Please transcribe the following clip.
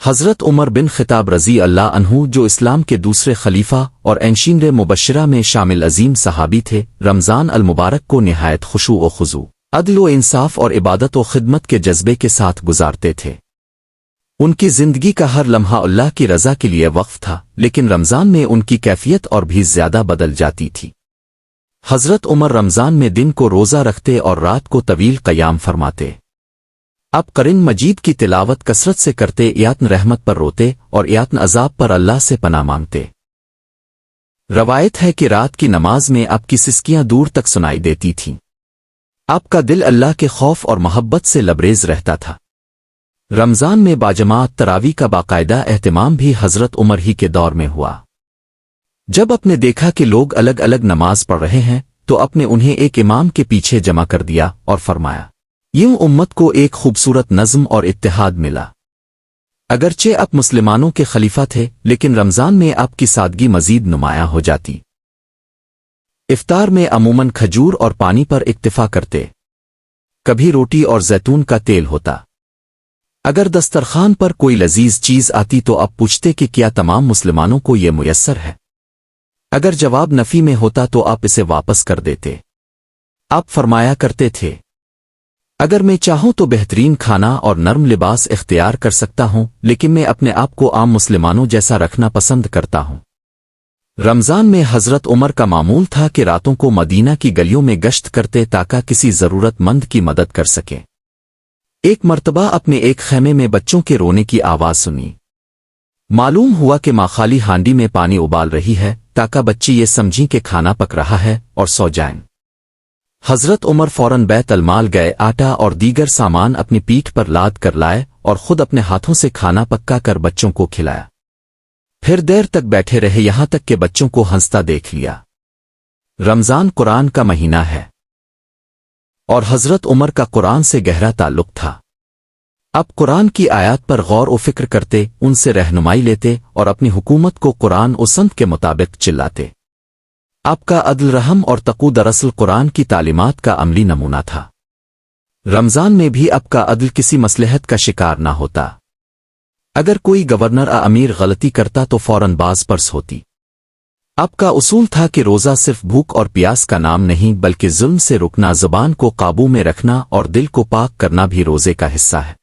حضرت عمر بن خطاب رضی اللہ عنہ جو اسلام کے دوسرے خلیفہ اور انشیر مبشرہ میں شامل عظیم صحابی تھے، رمضان المبارک کو نہایت خشوع و خضوع، عدل و انصاف اور عبادت و خدمت کے جذبے کے ساتھ گزارتے تھے۔ ان کی زندگی کا ہر لمحہ اللہ کی رضا کے لیے وقف تھا، لیکن رمضان میں ان کی کیفیت اور بھی زیادہ بدل جاتی تھی۔ حضرت عمر رمضان میں دن کو روزہ رکھتے اور رات کو طویل قیام فرماتے۔ اب قرآن مجید کی تلاوت کثرت سے کرتے، یاتن رحمت پر روتے اور یاتن عذاب پر اللہ سے پناہ مانگتے۔ روایت ہے کہ رات کی نماز میں آپ کی سسکیاں دور تک سنائی دیتی تھیں۔ آپ کا دل اللہ کے خوف اور محبت سے لبریز رہتا تھا۔ رمضان میں باجماعت تراویح کا باقاعدہ اہتمام بھی حضرت عمر ہی کے دور میں ہوا۔ جب آپ نے دیکھا کہ لوگ الگ الگ نماز پڑھ رہے ہیں تو آپ نے انہیں ایک امام کے پیچھے جمع کر دیا اور فرمایا، یوں امت کو ایک خوبصورت نظم اور اتحاد ملا۔ اگرچہ آپ مسلمانوں کے خلیفہ تھے، لیکن رمضان میں آپ کی سادگی مزید نمایاں ہو جاتی۔ افطار میں عموماً کھجور اور پانی پر اکتفا کرتے، کبھی روٹی اور زیتون کا تیل ہوتا۔ اگر دسترخوان پر کوئی لذیذ چیز آتی تو آپ پوچھتے کہ کیا تمام مسلمانوں کو یہ میسر ہے؟ اگر جواب نفی میں ہوتا تو آپ اسے واپس کر دیتے۔ آپ فرمایا کرتے تھے، اگر میں چاہوں تو بہترین کھانا اور نرم لباس اختیار کر سکتا ہوں، لیکن میں اپنے آپ کو عام مسلمانوں جیسا رکھنا پسند کرتا ہوں۔ رمضان میں حضرت عمر کا معمول تھا کہ راتوں کو مدینہ کی گلیوں میں گشت کرتے تاکہ کسی ضرورت مند کی مدد کر سکیں۔ ایک مرتبہ اپنے ایک خیمے میں بچوں کے رونے کی آواز سنی۔ معلوم ہوا کہ ماں خالی ہانڈی میں پانی ابال رہی ہے تاکہ بچی یہ سمجھیں کہ کھانا پک رہا ہے اور سو جائیں۔ حضرت عمر فوراً بیت المال گئے، آٹا اور دیگر سامان اپنی پیٹھ پر لاد کر لائے اور خود اپنے ہاتھوں سے کھانا پکا کر بچوں کو کھلایا۔ پھر دیر تک بیٹھے رہے یہاں تک کہ بچوں کو ہنستا دیکھ لیا۔ رمضان قرآن کا مہینہ ہے اور حضرت عمر کا قرآن سے گہرا تعلق تھا۔ اب قرآن کی آیات پر غور و فکر کرتے، ان سے رہنمائی لیتے اور اپنی حکومت کو قرآن و سنت کے مطابق چلاتے۔ آپ کا عدل، رحم اور تقوی دراصل قرآن کی تعلیمات کا عملی نمونہ تھا۔ رمضان میں بھی آپ کا عدل کسی مصلحت کا شکار نہ ہوتا۔ اگر کوئی گورنر یا امیر غلطی کرتا تو فوراً باز پرس ہوتی۔ آپ کا اصول تھا کہ روزہ صرف بھوک اور پیاس کا نام نہیں بلکہ ظلم سے رکنا، زبان کو قابو میں رکھنا اور دل کو پاک کرنا بھی روزے کا حصہ ہے۔